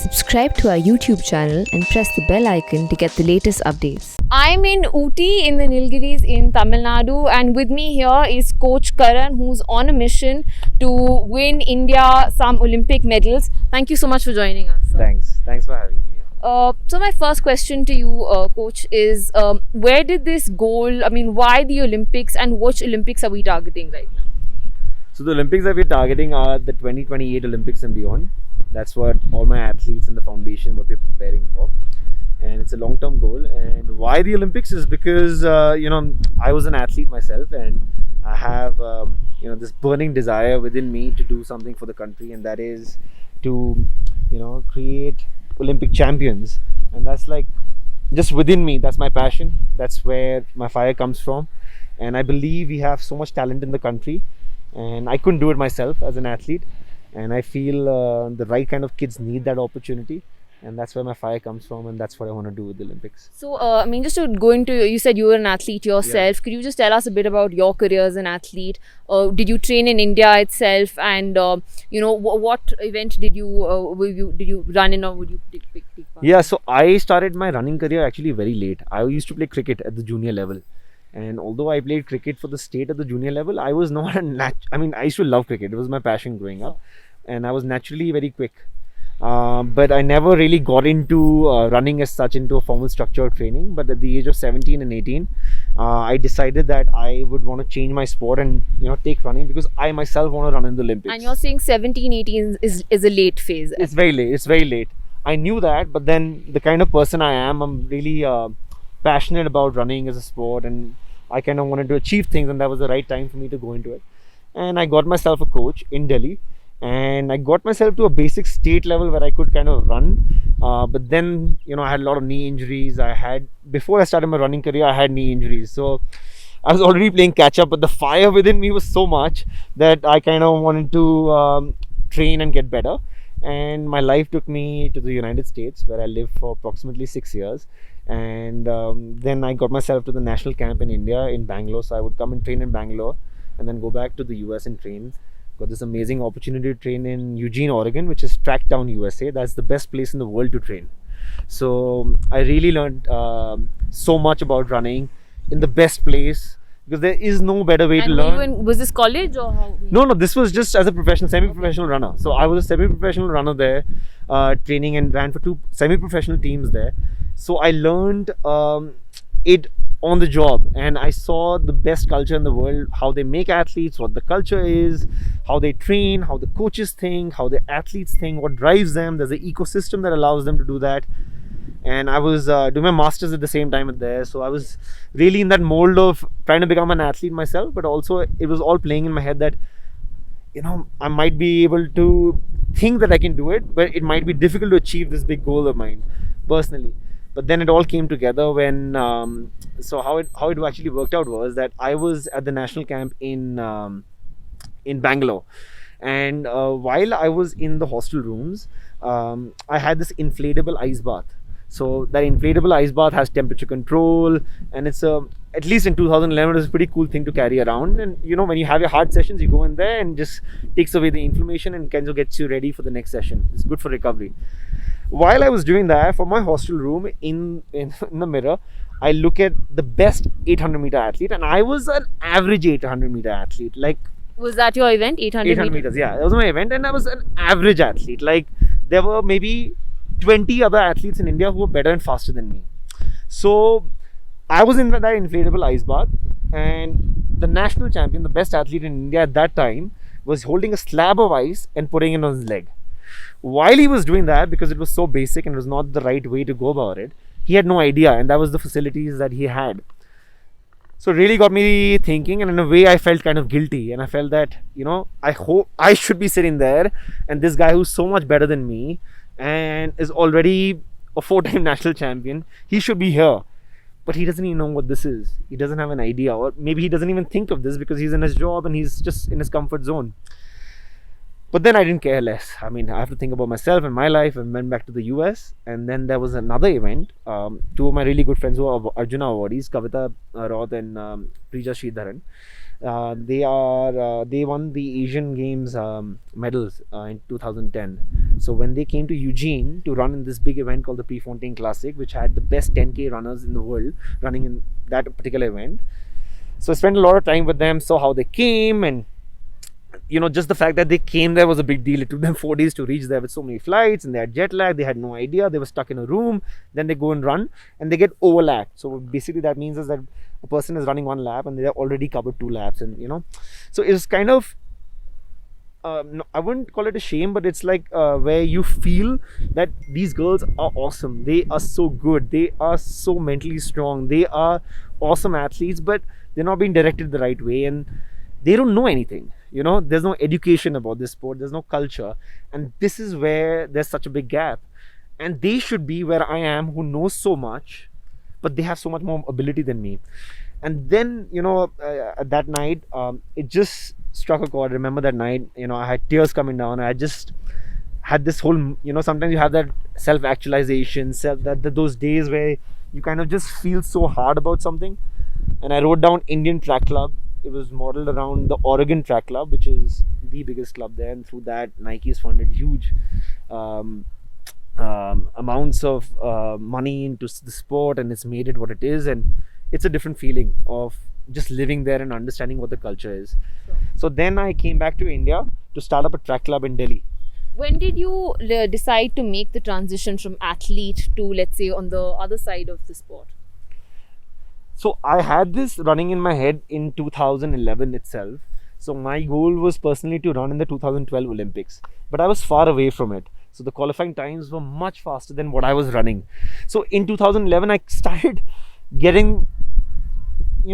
Subscribe to our YouTube channel and press the bell icon to get the latest updates. I'm in Ooty in the Nilgiris in Tamil Nadu, and with me here is Coach Karan, who's on a mission to win India some Olympic medals. Thank you so much for joining us, sir. Thanks for having me. So my first question to you, Coach, is where did this goal, why the Olympics, and which Olympics are we targeting right now? So the Olympics that we're targeting are the 2028 Olympics and beyond. That's what all my athletes in the foundation, what we're preparing for. And it's a long-term goal. And why the Olympics is because, I was an athlete myself, and I have, this burning desire within me to do something for the country, and that is to, create Olympic champions. And that's like just within me. That's my passion. That's where my fire comes from. And I believe we have so much talent in the country, and I couldn't do it myself as an athlete. And I feel the right kind of kids need that opportunity, and that's where my fire comes from, and that's what I want to do with the Olympics. So, just to go into, you said you were an athlete yourself. Yeah. Could you just tell us a bit about your career as an athlete? Did you train in India itself? And what event did you run in, or would you take part? Yeah, so I started my running career actually very late. I used to play cricket at the junior level. And although I played cricket for the state at the junior level, I was not I used to love cricket. It was my passion growing up. And I was naturally very quick. But I never really got into running as such, into a formal structured training. But at the age of 17 and 18, I decided that I would want to change my sport and, take running, because I myself want to run in the Olympics. And you're saying 17, 18 is a late phase. It's very late. It's very late. I knew that, but then the kind of person I am, I'm really passionate about running as a sport, and I kind of wanted to achieve things, and that was the right time for me to go into it. And I got myself a coach in Delhi, and I got myself to a basic state level where I could kind of run. But then, I had a lot of knee injuries. Before I started my running career, I had knee injuries. So I was already playing catch up, but the fire within me was so much that I kind of wanted to train and get better. And my life took me to the United States, where I lived for approximately 6 years. And then I got myself to the national camp in India, in Bangalore. So I would come and train in Bangalore and then go back to the US and train. Got this amazing opportunity to train in Eugene, Oregon, which is Tracktown, USA. That's the best place in the world to train. So I really learned so much about running in the best place, because there is no better way to learn. Was this college or how? No, this was just as a professional, semi-professional runner. So I was a semi-professional runner there, training, and ran for 2 semi-professional teams there. So I learned it on the job, and I saw the best culture in the world, how they make athletes, what the culture is, how they train, how the coaches think, how the athletes think, what drives them. There's an ecosystem that allows them to do that. And I was doing my masters at the same time there, so I was really in that mold of trying to become an athlete myself, but also it was all playing in my head that I might be able to think that I can do it, but it might be difficult to achieve this big goal of mine personally. But then it all came together when so how it actually worked out was that I was at the national camp in Bangalore, and while I was in the hostel rooms, I had this inflatable ice bath. So that inflatable ice bath has temperature control, and it's at least in 2011 it was a pretty cool thing to carry around. And when you have your hard sessions, you go in there and just takes away the inflammation and kind of gets you ready for the next session. It's good for recovery. While I was doing that for my hostel room, in the mirror, I look at the best 800 meter athlete, and I was an average 800 meter athlete. Like, was that your event, 800 meters? Yeah, that was my event, and I was an average athlete. Like, there were maybe 20 other athletes in India who were better and faster than me. So I was in that inflatable ice bath, and the national champion, the best athlete in India at that time, was holding a slab of ice and putting it on his leg. While he was doing that, because it was so basic and it was not the right way to go about it, he had no idea, and that was the facilities that he had. So it really got me thinking, and in a way I felt kind of guilty, and I felt that I hope I should be sitting there, and this guy who's so much better than me and is already a 4-time national champion, he should be here, but he doesn't even know what this is. He doesn't have an idea, or maybe he doesn't even think of this because he's in his job and he's just in his comfort zone. But then I didn't care less. I mean, I have to think about myself and my life, and went back to the US. And then there was another event. Two of my really good friends who are Arjuna awardees, Kavita Roth and Prija Sridharan. They won the Asian Games medals in 2010. So when they came to Eugene to run in this big event called the Prefontaine Classic, which had the best 10K runners in the world running in that particular event, so I spent a lot of time with them, saw how they came, and just the fact that they came there was a big deal. It took them 4 days to reach there with so many flights, and they had jet lag. They had no idea. They were stuck in a room. Then they go and run, and they get overlapped. So basically, that means is that a person is running one lap, and they have already covered 2 laps, and so it's kind of. No, I wouldn't call it a shame, but it's like where you feel that these girls are awesome. They are so good. They are so mentally strong. They are awesome athletes, but they're not being directed the right way, and they don't know anything. There's no education about this sport. There's no culture, and this is where there's such a big gap. And they should be where I am, who knows so much, but they have so much more ability than me. And then at that night, it just struck a chord. I remember that night, I had tears coming down. I just had this whole, sometimes you have that self-actualization, those days where you kind of just feel so hard about something. And I wrote down Indian Track Club. It was modeled around the Oregon Track Club, which is the biggest club there, and through that Nike has funded huge amounts of money into the sport, and it's made it what it is. And it's a different feeling of just living there and understanding what the culture is. Sure. So then I came back to India to start up a track club in Delhi. When did you decide to make the transition from athlete to, let's say, on the other side of the sport? So I had this running in my head in 2011 itself. So my goal was personally to run in the 2012 Olympics, but I was far away from it. So the qualifying times were much faster than what I was running. So in 2011, I started getting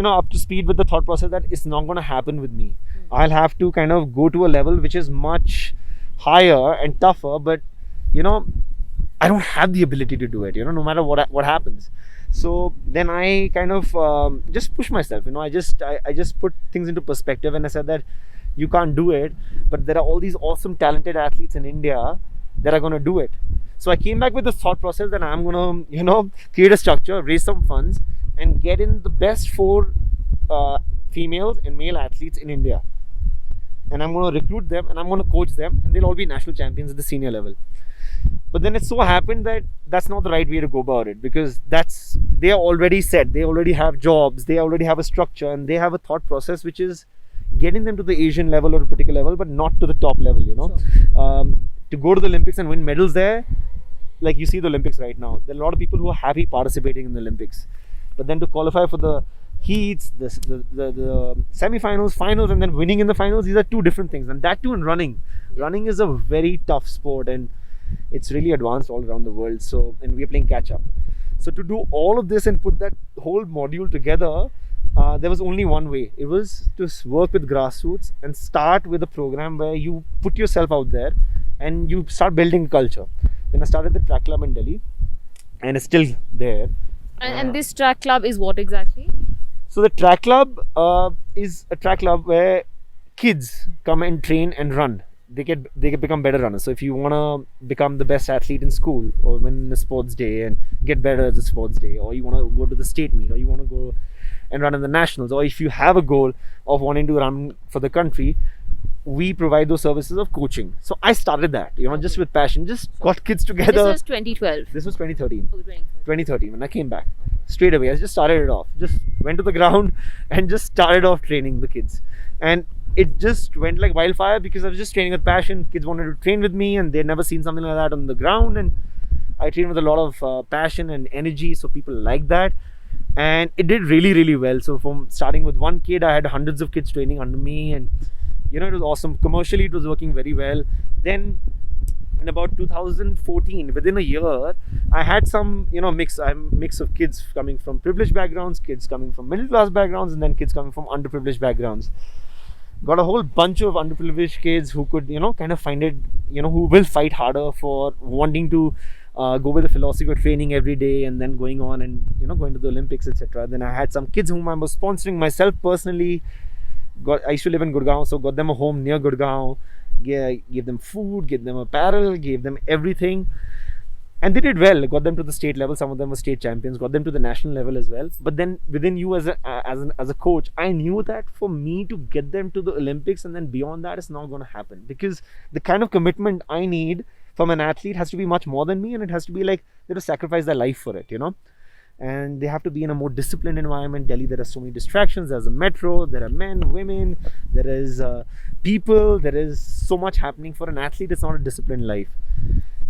up to speed with the thought process that it's not going to happen with me. I'll have to kind of go to a level which is much higher and tougher, but I don't have the ability to do it, no matter what happens. So then I kind of just pushed myself. I just put things into perspective, and I said that you can't do it, but there are all these awesome talented athletes in India that are going to do it. So I came back with the thought process that I'm going to create a structure, raise some funds, and get in the best 4 females and male athletes in India, and I'm going to recruit them, and I'm going to coach them, and they'll all be national champions at the senior level. But then it so happened that that's not the right way to go about it, because they are already set, they already have jobs, they already have a structure, and they have a thought process which is getting them to the Asian level or a particular level, but not to the top level. Sure. To go to the Olympics and win medals there, like you see the Olympics right now, there are a lot of people who are happy participating in the Olympics, but then to qualify for the heats, the semi-finals, finals, and then winning in the finals, these are 2 different things. And that too in running. Running is a very tough sport, and it's really advanced all around the world. So, and we're playing catch up. So to do all of this and put that whole module together, there was only one way. It was to work with grassroots and start with a program where you put yourself out there and you start building culture. Then I started the track club in Delhi, and it's still there. And this track club is what exactly? So the track club is a track club where kids come and train and run. They can become better runners. So if you want to become the best athlete in school, or win a sports day and get better at the sports day, or you want to go to the state meet, or you want to go and run in the nationals, or if you have a goal of wanting to run for the country, we provide those services of coaching. So I started that, just with passion, just got kids together. This was 2012. This was 2013. Oh, 2013 when I came back. Straight away, I just started it off. Just went to the ground and just started off training the kids. And it just went like wildfire, because I was just training with passion. Kids wanted to train with me, and they'd never seen something like that on the ground. And I trained with a lot of passion and energy, so people liked that. And it did really, really well. So from starting with 1 kid, I had hundreds of kids training under me, and it was awesome. Commercially, it was working very well. Then in about 2014, within a year, I had some mix of kids coming from privileged backgrounds, kids coming from middle class backgrounds, and then kids coming from underprivileged backgrounds. Got a whole bunch of underprivileged kids who could kind of find it, who will fight harder for wanting to go with the philosophy of training every day, and then going on and going to the Olympics, etc. Then I had some kids whom I was sponsoring myself personally. I used to live in Gurgaon, so got them a home near Gurgaon. Gave them food, gave them apparel, gave them everything. And they did well, got them to the state level. Some of them were state champions, got them to the national level as well. But then within you as a coach, I knew that for me to get them to the Olympics and then beyond that, it's not going to happen, because the kind of commitment I need from an athlete has to be much more than me, and it has to be like they have to sacrifice their life for it, you know. And they have to be in a more disciplined environment. Delhi, there are so many distractions. There's a metro, there are men, women, there is people, there is so much happening. For an athlete, it's not a disciplined life.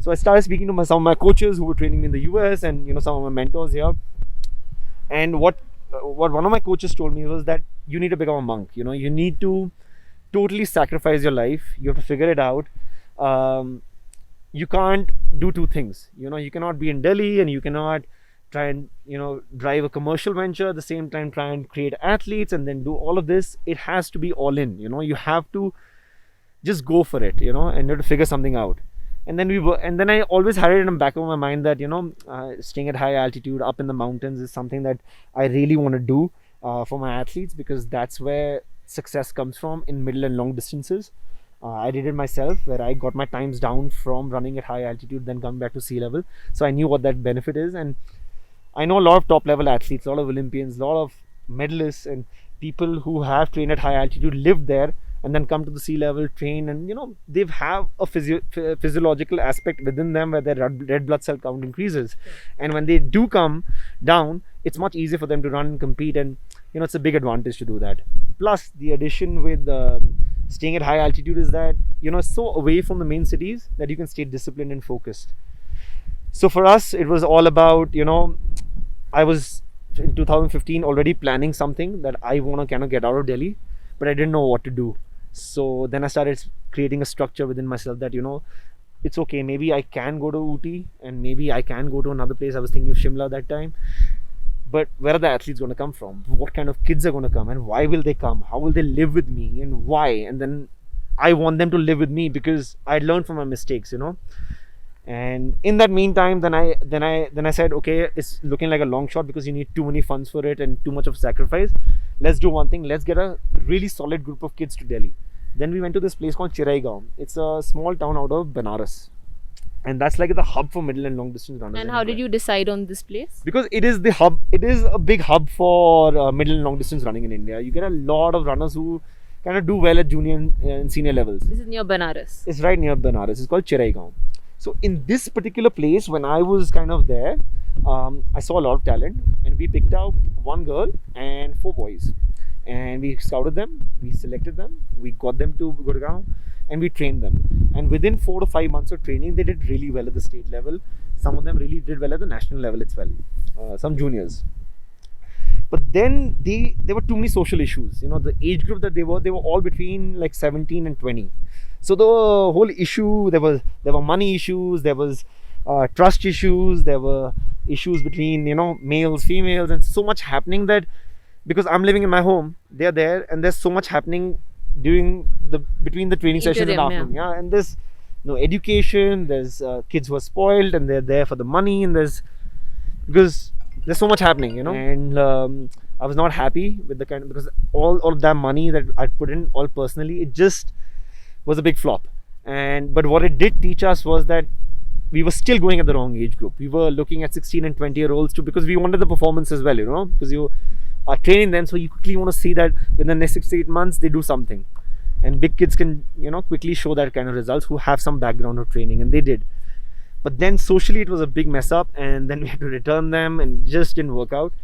So I started speaking to some of my coaches who were training me in the US, and you know, some of my mentors here. And what one of my coaches told me was that you need to become a monk. You know, you need to totally sacrifice your life. You have to figure it out. You can't do two things. You know, you cannot be in Delhi and you cannot try and, you know, drive a commercial venture at the same time, try and create athletes and then do all of this. It has to be all in. You know, you have to just go for it, you know, and you have to figure something out. And then I always had it in the back of my mind that, you know, staying at high altitude up in the mountains is something that I really want to do for my athletes, because that's where success comes from in middle and long distances. I did it myself, where I got my times down from running at high altitude, then come back to sea level. So I knew what that benefit is. And I know a lot of top level athletes, a lot of Olympians, a lot of medalists, and people who have trained at high altitude, lived there, and then come to the sea level, train, and you know, they have a physiological aspect within them where their red blood cell count increases. And when they do come down, it's much easier for them to run and compete, and you know, it's a big advantage to do that. Plus the addition with staying at high altitude is that, you know, so away from the main cities that you can stay disciplined and focused. So for us, it was all about, you know, I was in 2015 already planning something that I want to kind of get out of Delhi, but I didn't know what to do. So then I started creating a structure within myself that, you know, it's okay, maybe I can go to Ooty and maybe I can go to another place. I was thinking of Shimla that time. But where are the athletes going to come from? What kind of kids are going to come, and why will they come? How will they live with me, and why? And then I want them to live with me because I learned from my mistakes, you know. And in that meantime, then I said, okay, it's looking like a long shot because you need too many funds for it and too much of sacrifice. Let's do one thing. Let's get a really solid group of kids to Delhi. Then we went to this place called Chiraigaon. It's a small town out of Benares. And that's like the hub for middle and long distance runners. And how did you decide on this place? Because it is the hub. It is a big hub for middle and long distance running in India. You get a lot of runners who kind of do well at junior and senior levels. This is near Benares. It's right near Benares. It's called Chiraigaon. So in this particular place, when I was kind of there, I saw a lot of talent, and we picked out one girl and 4 boys, and we scouted them, we selected them, we got them to Gurgaon, and we trained them. And within 4 to 5 months of training, they did really well at the state level. Some of them really did well at the national level as well. Some juniors. But then there were too many social issues. You know, the age group that they were all between like 17 and 20. So the whole issue, there were money issues, there was trust issues, there were issues between, you know, males, females, and so much happening that, because I'm living in my home, they're there, and there's so much happening between the training sessions and afternoon. Yeah, and there's no education, there's kids who are spoiled and they're there for the money, and because there's so much happening, you know. And I was not happy with the because all of that money that I put in all personally, it just was a big flop. But what it did teach us was that we were still going at the wrong age group. We were looking at 16 and 20-year-olds too, because we wanted the performance as well, you know, because you are training them, so you quickly want to see that within the next 6 to 8 months they do something. And big kids can, you know, quickly show that kind of results who have some background of training, and they did. But then socially it was a big mess up, and then we had to return them, and it just didn't work out.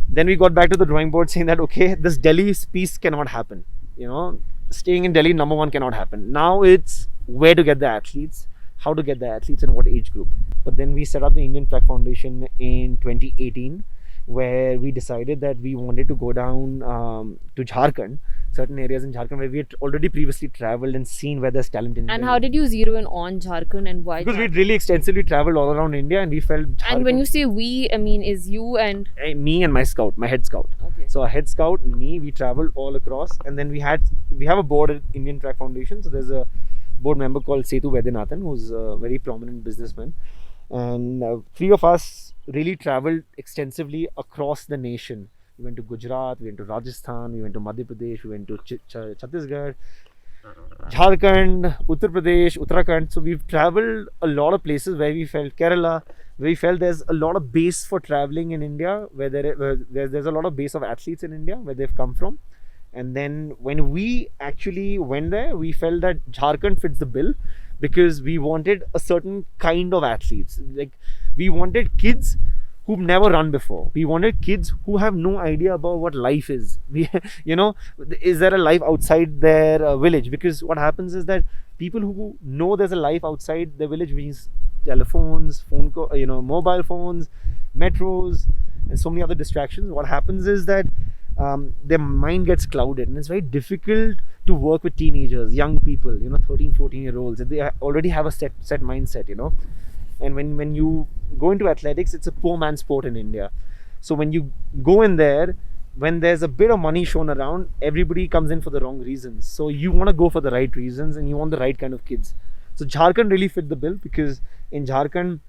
Then we got back to the drawing board saying that, okay, this Delhi piece cannot happen, you know. Staying in Delhi, number one, cannot happen. Now it's where to get the athletes, how to get the athletes, and what age group. But then we set up the Indian Track Foundation in 2018, where we decided that we wanted to go down to Jharkhand, certain areas in Jharkhand where we had already previously traveled and seen where there's talent in India. And how did you zero in on Jharkhand, and why? Because we'd really extensively traveled all around India, and we felt Jharkhand. And when you say we, I mean, is you and me and my scout, my head scout. Okay. So a head scout and me, we traveled all across, and then we have a board at Indian Track Foundation. So there's a board member called Setu Vaidyanathan, who's a very prominent businessman, and 3 of us really traveled extensively across the nation We went to Gujarat, we went to Rajasthan, we went to Madhya Pradesh, we went to Chhattisgarh, Jharkhand, Uttar Pradesh, Uttarakhand. So we've traveled a lot of places where we felt Kerala, where we felt there's a lot of base for traveling in India, where there's a lot of base of athletes in India where they've come from. And then when we actually went there, we felt that Jharkhand fits the bill because we wanted a certain kind of athletes. Like we wanted kids who've never run before. We wanted kids who have no idea about what life is. We, is there a life outside their village? Because what happens is that people who know there's a life outside their village means telephones, mobile phones, metros, and so many other distractions. What happens is that their mind gets clouded, and it's very difficult to work with teenagers, young people, 13, 14-year-olds. They already have a set mindset, And when you go into athletics, it's a poor man's sport in India. So when you go in there, when there's a bit of money shown around, everybody comes in for the wrong reasons. So you want to go for the right reasons and you want the right kind of kids. So Jharkhand really fit the bill because in Jharkhand,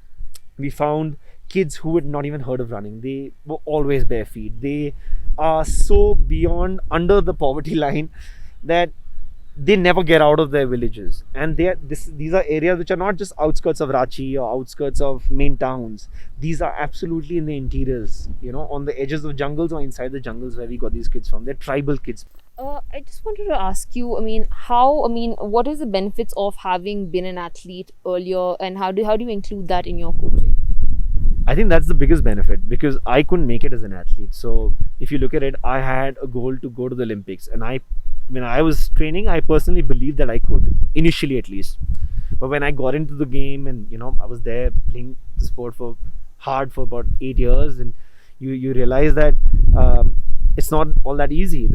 we found kids who had not even heard of running. They were always bare feet. They are so beyond under the poverty line that they never get out of their villages, and these are areas which are not just outskirts of Ranchi or outskirts of main towns. These are absolutely in the interiors, on the edges of jungles or inside the jungles where we got these kids from. They're tribal kids. I just wanted to ask you, what is the benefits of having been an athlete earlier, and how do you include that in your coaching? I think that's the biggest benefit because I couldn't make it as an athlete. So if you look at it, I had a goal to go to the Olympics, and when I was training, I personally believed that I could, initially at least. But when I got into the game and I was there playing the sport for about 8 years, and you realize that it's not all that easy.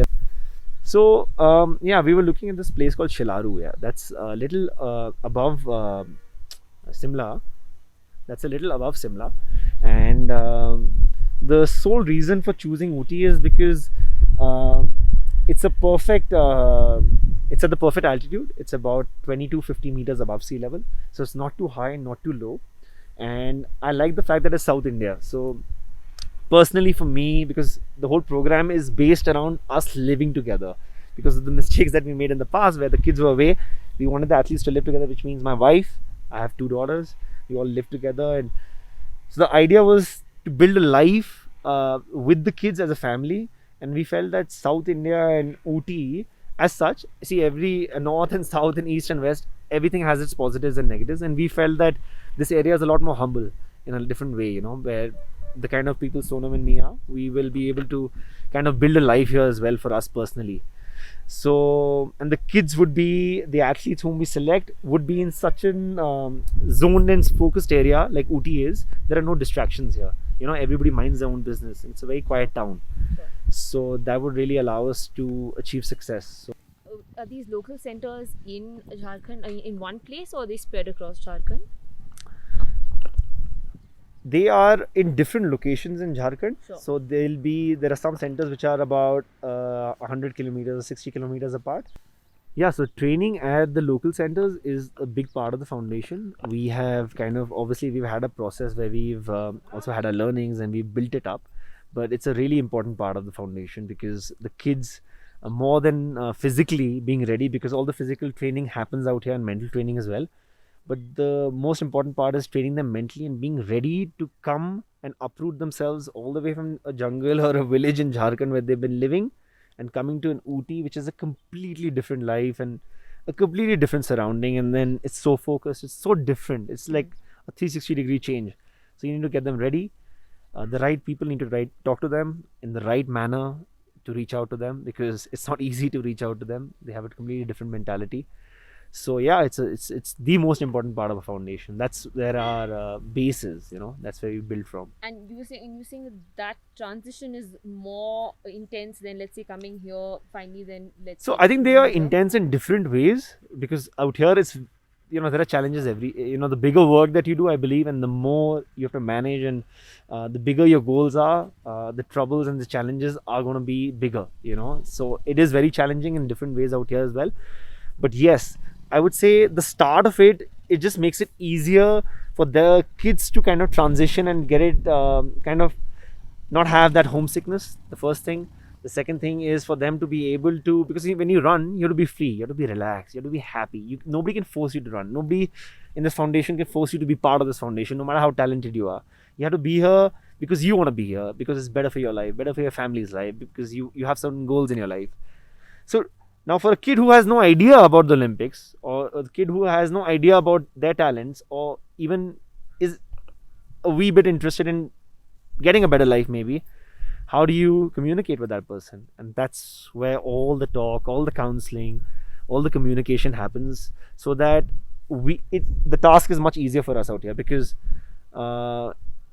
So we were looking at this place called Shilaru. Yeah, that's a little above Simla. That's a little above Simla, and the sole reason for choosing Ooty is because it's a perfect. It's at the perfect altitude. It's about 22-50 meters above sea level, so it's not too high and not too low. And I like the fact that it's South India. So personally for me, because the whole program is based around us living together, because of the mistakes that we made in the past where the kids were away, we wanted the athletes to live together, which means my wife, I have 2 daughters, we all live together. And so the idea was to build a life with the kids as a family. And we felt that South India and Ooty as such, see, every north and south and east and west, everything has its positives and negatives, and we felt that this area is a lot more humble in a different way, where the kind of people Sonam and me are, we will be able to kind of build a life here as well for us personally. So, and the kids would be, the athletes whom we select would be in such an zoned and focused area like Ooty is. There are no distractions here. Everybody minds their own business. It's a very quiet town. Sure. So that would really allow us to achieve success. So, are these local centers in Jharkhand in one place, or are they spread across Jharkhand? they are in different locations in Jharkhand. Sure. So there are some centers which are about 100 kilometers or 60 kilometers apart. Yeah, so training at the local centers is a big part of the foundation. We have obviously we've had a process where we've also had our learnings and we've built it up. But it's a really important part of the foundation because the kids are more than physically being ready, because all the physical training happens out here and mental training as well. But the most important part is training them mentally and being ready to come and uproot themselves all the way from a jungle or a village in Jharkhand where they've been living and coming to an Ooty, which is a completely different life and a completely different surrounding. And then it's so focused, it's so different. It's like a 360-degree change. So you need to get them ready. The right people need to talk to them in the right manner to reach out to them, because it's not easy to reach out to them. They have a completely different mentality. So yeah, it's the most important part of a foundation. That's where our base is, that's where we build from. And you were saying that transition is more intense than, let's say, coming here finally then So I think they are intense in different ways, because out here it's, there are challenges the bigger work that you do, I believe, and the more you have to manage, and the bigger your goals are, the troubles and the challenges are going to be bigger, So it is very challenging in different ways out here as well. But yes, I would say the start of it just makes it easier for the kids to kind of transition and get it not have that homesickness. The first thing. The second thing is for them to be able to, because when you run, you have to be free, you have to be relaxed, you have to be happy. Nobody can force you to run. Nobody in this foundation can force you to be part of this foundation, no matter how talented you are. You have to be here because you want to be here, because it's better for your life, better for your family's life, because you have certain goals in your life. So now for a kid who has no idea about the Olympics, or a kid who has no idea about their talents, or even is a wee bit interested in getting a better life maybe, how do you communicate with that person? And that's where all the talk, all the counseling, all the communication happens, so that the task is much easier for us out here, because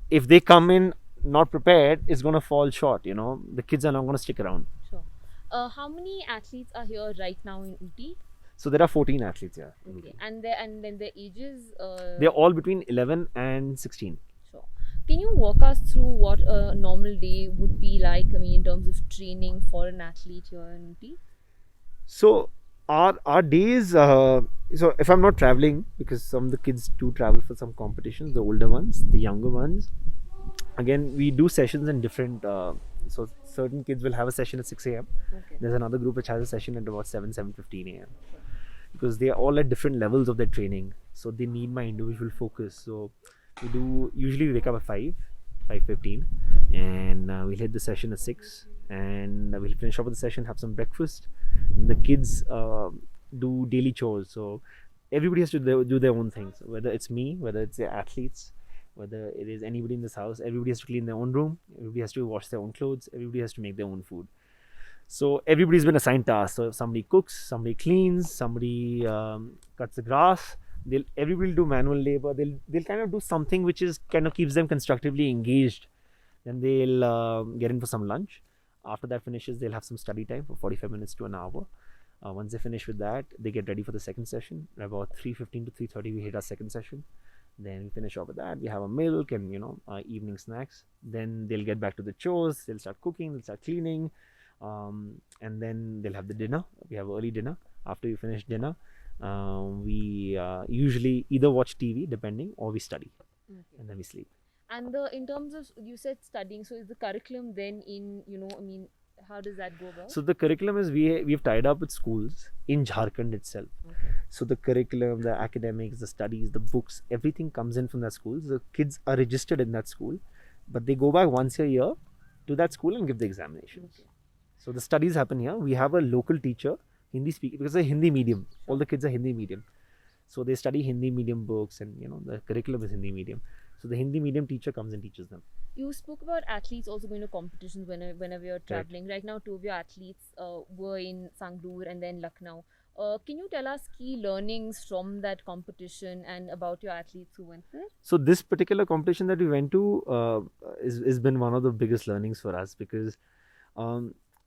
if they come in not prepared, it's going to fall short. The kids are not going to stick around. Sure. How many athletes are here right now in Ooty? So there are 14 athletes here. Okay. And then their ages? They're all between 11 and 16. Sure. Can you walk us through what a normal day would be like, in terms of training for an athlete here in Ooty? So our days, so if I'm not traveling, because some of the kids do travel for some competitions, the older ones, the younger ones, again, we do sessions in different, so certain kids will have a session at 6 a.m. Okay. There's another group which has a session at about 7:15 a.m. because they are all at different levels of their training, so they need my individual focus. So we usually wake up at 5:15, and we'll hit the session at 6, and we'll finish off with the session, have some breakfast, and the kids do daily chores. So everybody has to do their own things, whether it's me, whether it's the athletes, whether it is anybody in this house. Everybody has to clean their own room, everybody has to wash their own clothes, everybody has to make their own food. So everybody's been assigned tasks. So somebody cooks, somebody cleans, somebody cuts the grass. Everybody will do manual labor. They'll kind of do something which is kind of keeps them constructively engaged. Then they'll get in for some lunch. After that finishes, they'll have some study time for 45 minutes to an hour. Once they finish with that, they get ready for the second session. About 3:15 to 3:30, we hit our second session. Then we finish off with that. We have a milk and evening snacks. Then they'll get back to the chores. They'll start cooking. They'll start cleaning, and then they'll have the dinner. We have early dinner. After we finish dinner, we usually either watch TV, depending, or we study, and then we sleep. And in terms of, you said studying, so is the curriculum then in, how does that go about? So the curriculum is we've tied up with schools in Jharkhand itself. Okay. So the curriculum, the academics, the studies, the books, everything comes in from that school. The kids are registered in that school, but they go back once a year to that school and give the examinations. Okay. So the studies happen here. We have a local teacher, Hindi speaking, because it's a Hindi medium. All the kids are Hindi medium. So they study Hindi medium books, and the curriculum is Hindi medium. So the Hindi medium teacher comes and teaches them. You spoke about athletes also going to competitions whenever you're traveling. Right now, two of your athletes were in Sangrur and then Lucknow. Can you tell us key learnings from that competition and about your athletes who went there? So this particular competition that we went to has been one of the biggest learnings for us, because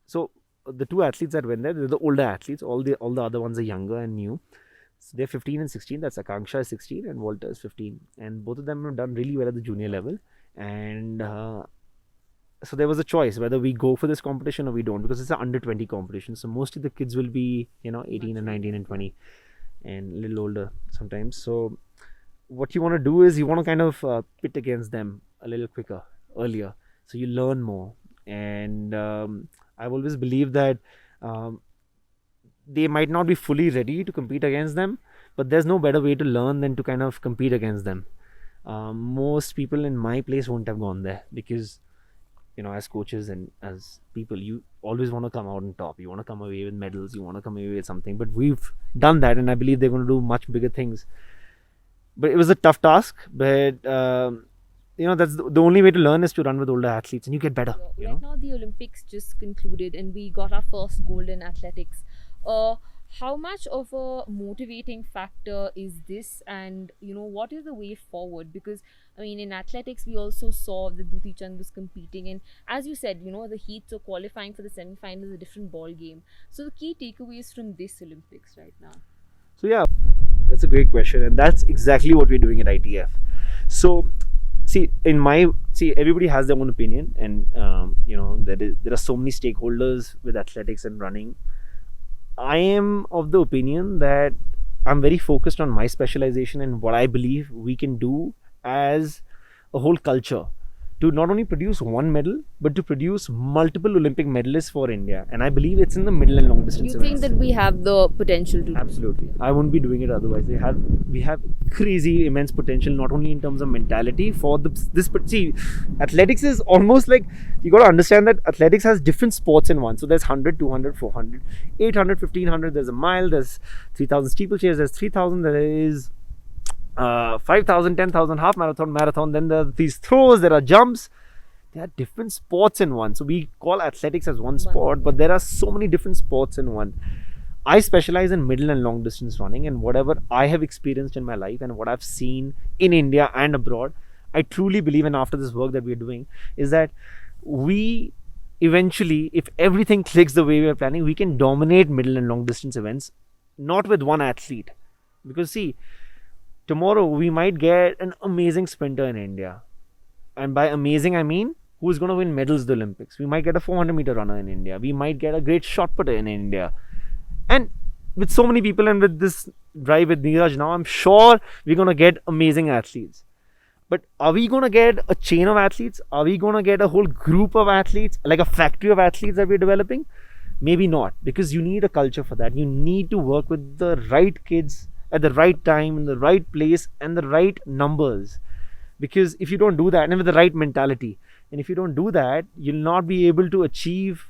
so the two athletes that went there, they're the older athletes. All the other ones are younger and new. So they're 15 and 16. That's Akanksha is 16 and Walter is 15. And both of them have done really well at the junior level. And so there was a choice whether we go for this competition or we don't, because it's an under 20 competition. So mostly the kids will be 18 and 19 and 20 and a little older sometimes. So what you want to do is you want to kind of pit against them a little quicker, earlier, so you learn more. And I've always believed that they might not be fully ready to compete against them, but there's no better way to learn than to kind of compete against them. Most people in my place won't have gone there, because as coaches and as people, you always want to come out on top. You want to come away with medals, you want to come away with something. But we've done that, and I believe they're going to do much bigger things. But it was a tough task, but that's the only way to learn is to run with older athletes, and you get better. Right now the Olympics just concluded and we got our first gold in athletics. How much of a motivating factor is this, and what is the way forward? Because in athletics we also saw that Duti Chand was competing, and as you said, the heats or qualifying for the semi-final is a different ball game. So the key takeaways from this Olympics right now? So yeah, that's a great question, and that's exactly what we're doing at ITF. So everybody has their own opinion, and there are so many stakeholders with athletics and running. I am of the opinion that I'm very focused on my specialization and what I believe we can do as a whole culture to not only produce one medal, but to produce multiple Olympic medalists for India. And I believe it's in the middle and long distance You think events. that we have the potential to? Absolutely. I wouldn't be doing it otherwise. We have crazy immense potential, not only in terms of mentality for this, but see, athletics is almost like, you got to understand that athletics has different sports in one. So there's 100, 200, 400, 800, 1500, there's a mile, there's 3000 steeplechase, there's 3000, there is 5,000, 10,000, half marathon, then there are these throws, there are jumps. There are different sports in one. So we call athletics as one sport, but there are so many different sports in one. I specialize in middle and long distance running, and whatever I have experienced in my life and what I've seen in India and abroad, I truly believe, and after this work that we're doing, is that we eventually, if everything clicks the way we're planning, we can dominate middle and long distance events, not with one athlete. Because see, tomorrow we might get an amazing sprinter in India. And by amazing, I mean who's going to win medals at the Olympics. We might get a 400 meter runner in India. We might get a great shot putter in India. And with so many people and with this drive with Neeraj now, I'm sure we're going to get amazing athletes. But are we going to get a chain of athletes? Are we going to get a whole group of athletes, like a factory of athletes that we're developing? Maybe not, because you need a culture for that. You need to work with the right kids at the right time, in the right place, and the right numbers. Because if you don't do that, and with the right mentality, and if you don't do that, you'll not be able to achieve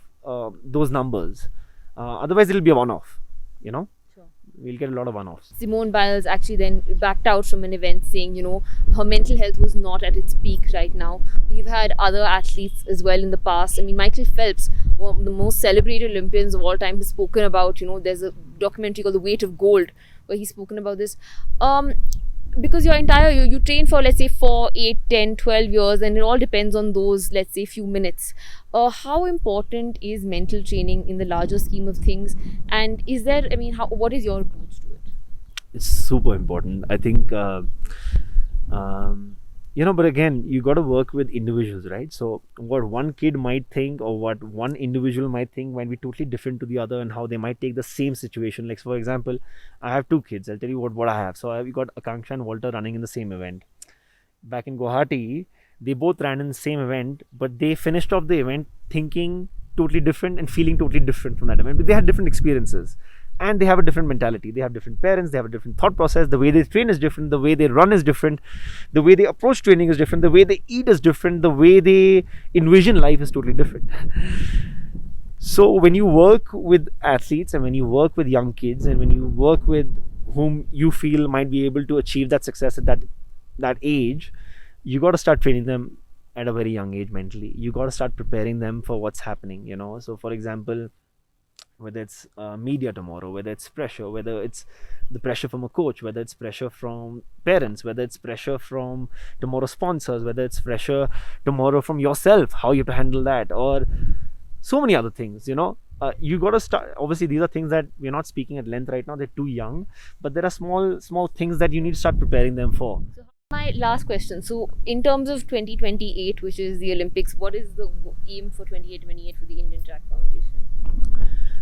those numbers. Otherwise, it'll be a one-off, you know. Sure. We'll get a lot of one-offs. Simone Biles actually then backed out from an event saying, her mental health was not at its peak right now. We've had other athletes as well in the past. I mean, Michael Phelps, one of the most celebrated Olympians of all time, has spoken about, there's a documentary called The Weight of Gold, where he's spoken about this. Because you train for, let's say, 4, 8, 10, 12 years, and it all depends on those, let's say, few minutes. How important is mental training in the larger scheme of things? And is there, what is your approach to it? It's super important. I think, but again, you got to work with individuals, right? So what one kid might think or what one individual might think might be totally different to the other, and how they might take the same situation. Like, for example, I have 2 kids. I'll tell you what I have. So we got Akanksha and Walter running in the same event. Back in Guwahati, they both ran in the same event, but they finished off the event thinking totally different and feeling totally different from that event. But they had different experiences. And they have a different mentality. They have different parents. They have a different thought process. The way they train is different. The way they run is different. The way they approach training is different. The way they eat is different. The way they envision life is totally different. So when you work with athletes, and when you work with young kids, and when you work with whom you feel might be able to achieve that success at that age, you got to start training them at a very young age mentally. You got to start preparing them for what's happening. So for example, whether it's media tomorrow, whether it's pressure, whether it's the pressure from a coach, whether it's pressure from parents, whether it's pressure from tomorrow sponsors, whether it's pressure tomorrow from yourself, how you have to handle that, or so many other things. You got to start. Obviously, these are things that we're not speaking at length right now. They're too young, but there are small things that you need to start preparing them for. So my last question. So in terms of 2028, which is the Olympics, what is the aim for 2028 for the Indian Track Foundation?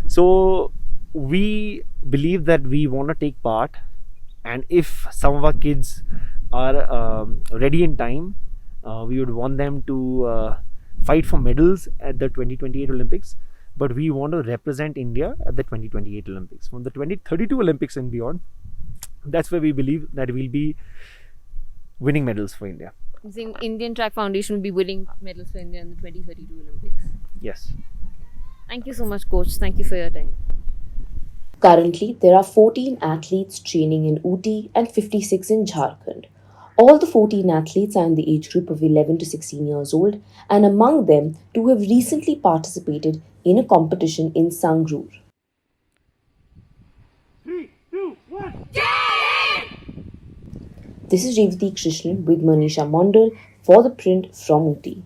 So we believe that we want to take part, and if some of our kids are ready in time, we would want them to fight for medals at the 2028 Olympics. But we want to represent India at the 2028 Olympics. From the 2032 Olympics and beyond, that's where we believe that we'll be winning medals for India. You think Indian Track Foundation will be winning medals for India in the 2032 Olympics? Yes. Thank you so much, Coach. Thank you for your time. Currently, there are 14 athletes training in Ooty and 56 in Jharkhand. All the 14 athletes are in the age group of 11 to 16 years old, and among them, 2 have recently participated in a competition in Sangrur. 3, 2, 1. This is Revathi Krishan with Manisha Mondal for ThePrint from Ooty.